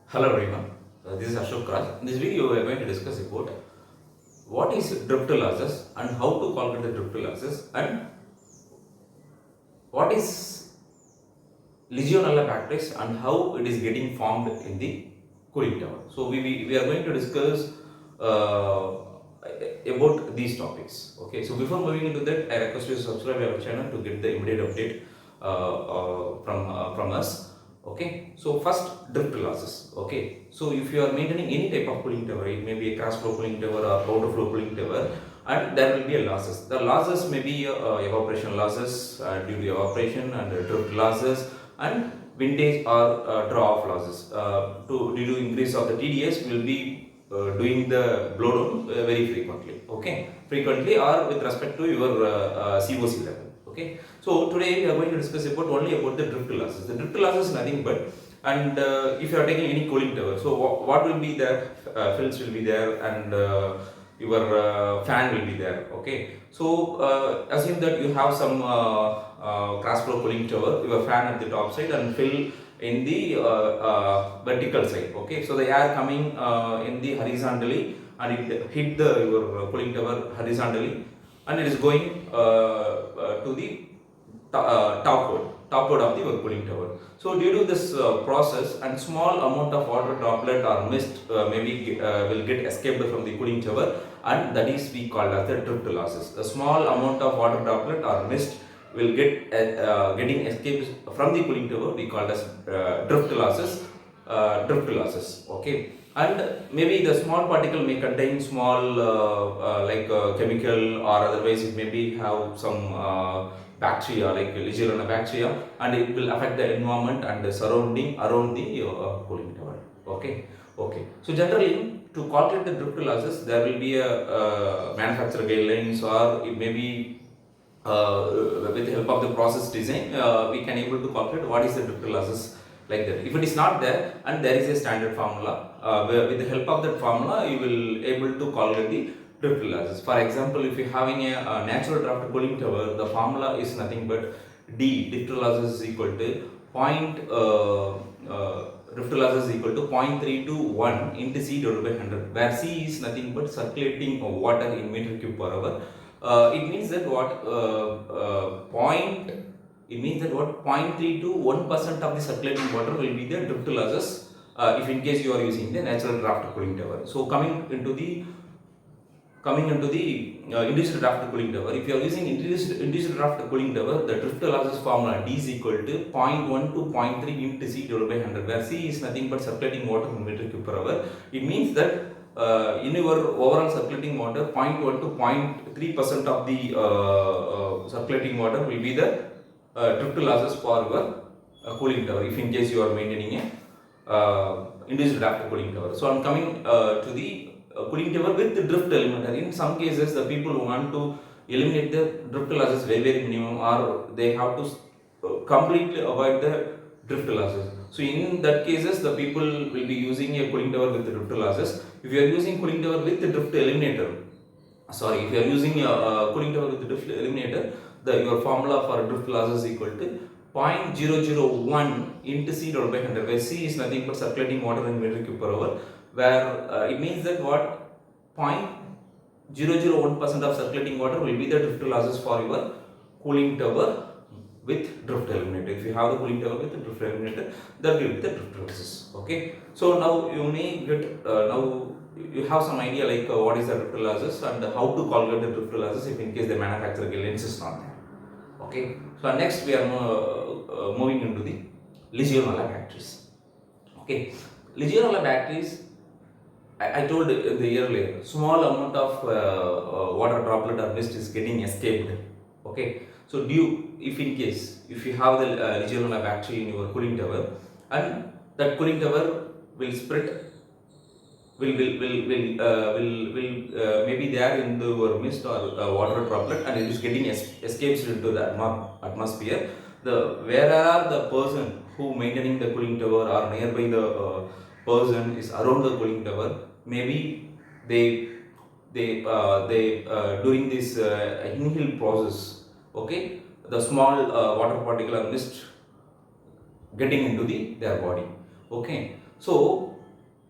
Hello everyone, this is Ashok Raj. In this video, we are going to discuss about what is drift losses and how to calculate the drift losses and what is Legionella bacteria and how it is getting formed in the cooling tower. So we are going to discuss about these topics. Okay, so before moving into that, I request you to subscribe our channel to get the immediate update from us. Okay, so first drift losses. Okay, so if you are maintaining any type of cooling tower, it may be a cross flow cooling tower or outer flow cooling tower, and there will be a losses. The losses may be evaporation losses due to evaporation and drift losses and windage or draw off losses. Due to increase of the TDS, we will be doing the blow down very frequently. Okay, frequently or with respect to your COC level. Okay, so today we are going to discuss only about the drift losses. The drift losses is nothing but, and if you are taking any cooling tower, so what will be there? Fills will be there, and your fan will be there. Okay, so assume that you have some cross flow cooling tower, your fan at the top side and fill in the vertical side. Okay, so the air coming in the horizontally and it hit the your cooling tower horizontally, and it is going to the top of the cooling tower. So due to this process, and small amount of water droplet or mist maybe will get escaped from the cooling tower, and that is we call as the drift losses. A small amount of water droplet or mist will get getting escaped from the cooling tower, we call as drift losses. Okay, and maybe the small particle may contain small chemical, or otherwise it may be have some bacteria like Legionella bacteria, and it will affect the environment and the surrounding around the cooling tower. Okay, so generally to calculate the drift losses, there will be a manufacturer guidelines, or it may be with the help of the process design, we can able to calculate what is the drift losses like that. If it is not there, and there is a standard formula, with the help of that formula, you will able to calculate the drift losses. For example, if you are having a natural draft cooling tower, the formula is nothing but D, drift losses is equal to drift losses is equal to 0.321 into C divided by 100, where C is nothing but circulating water in meter cube per hour. It means that what it means that what 0.3 to 1% of the circulating water will be the drift losses if in case you are using the natural draft cooling tower. So coming into the induced draft cooling tower, if you are using induced draft cooling tower, the drift losses formula D is equal to 0.1 to 0.3 into C divided by 100, where C is nothing but circulating water in meter cube per hour. It means that in your overall circulating water, 0.1 to 0.3% of the circulating water will be the drift losses for your cooling tower, if in case you are maintaining a induced draft cooling tower. So I am coming to the cooling tower with the drift eliminator. In some cases, the people want to eliminate the drift losses very minimum, or they have to completely avoid the drift losses. So in that cases, the people will be using a cooling tower with the drift losses. If you are using cooling tower with the drift eliminator, if you are using a cooling tower with the drift eliminator, your formula for drift losses is equal to 0.001 into C divided by 100, where C is nothing but circulating water in meter cube per hour, where it means that what 0.001% of circulating water will be the drift losses for your cooling tower with drift eliminator. If you have the cooling tower with the drift eliminator, that will be the drift losses. Okay, so now you may get now you have some idea like what is the drift losses and how to calculate the drift losses if in case the manufacturer guidelines is not there. Okay, so next we are moving into the Legionella bacteria. Okay, Legionella bacteria, I told in the earlier, small amount of water droplet or mist is getting escaped. Okay, so if in case if you have the Legionella bacteria in your cooling tower, and that cooling tower will spread, will maybe there in the mist or water droplet, and it is getting escapes into the atmosphere. Where are the person who maintaining the cooling tower or nearby the person is around the cooling tower, maybe they during this inhale process, okay, the small water particle or mist getting into their body. Okay, so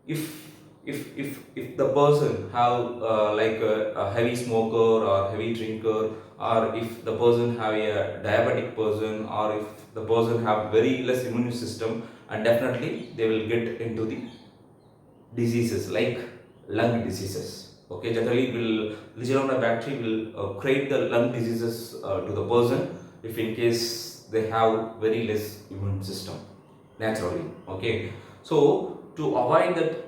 if the person have like a heavy smoker or heavy drinker, or if the person have a diabetic person, or if the person have very less immune system, and definitely they will get into the diseases like lung diseases. Okay, generally will Legionella bacteria will create the lung diseases to the person if in case they have very less immune system naturally. Okay, so to avoid that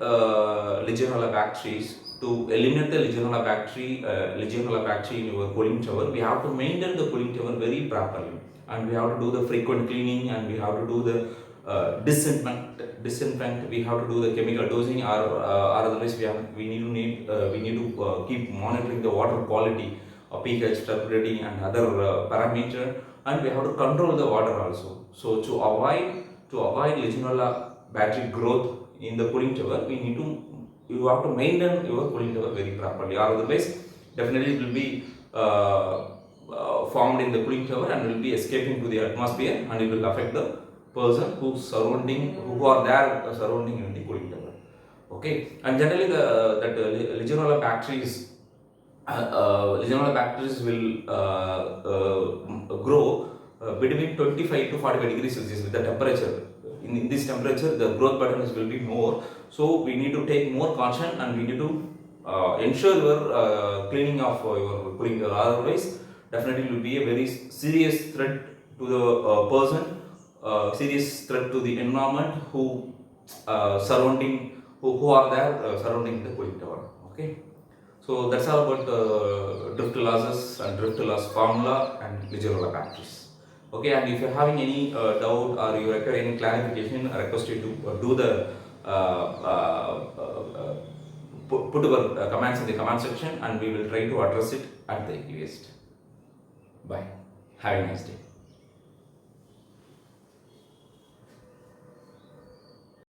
Legionella bacteria, to eliminate the Legionella bacteria in your cooling tower, we have to maintain the cooling tower very properly, and we have to do the frequent cleaning, and we have to do the disinfect. We have to do the chemical dosing, or otherwise we need to keep monitoring the water quality, pH, turbidity, and other parameter, and we have to control the water also. So to avoid Legionella bacteria growth in the cooling tower, you have to maintain your cooling tower very properly, or otherwise definitely it will be formed in the cooling tower and will be escaping to the atmosphere, and it will affect the person who are there surrounding in the cooling tower. Okay, and generally Legionella bacteria will grow between 25 to 45 degrees Celsius with the temperature. In this temperature, the growth patterns will be more. So we need to take more caution, and we need to ensure your cleaning of your cooling tower. Otherwise, definitely it will be a very serious threat to the person, serious threat to the environment who are there surrounding the cooling tower. Okay. So that's all about drift losses and drift loss formula and Legionella bacteria. Okay, and if you're having any doubt or you require any clarification, I request you to do the put your comments in the comment section, and we will try to address it at the earliest. Bye. Have a nice day.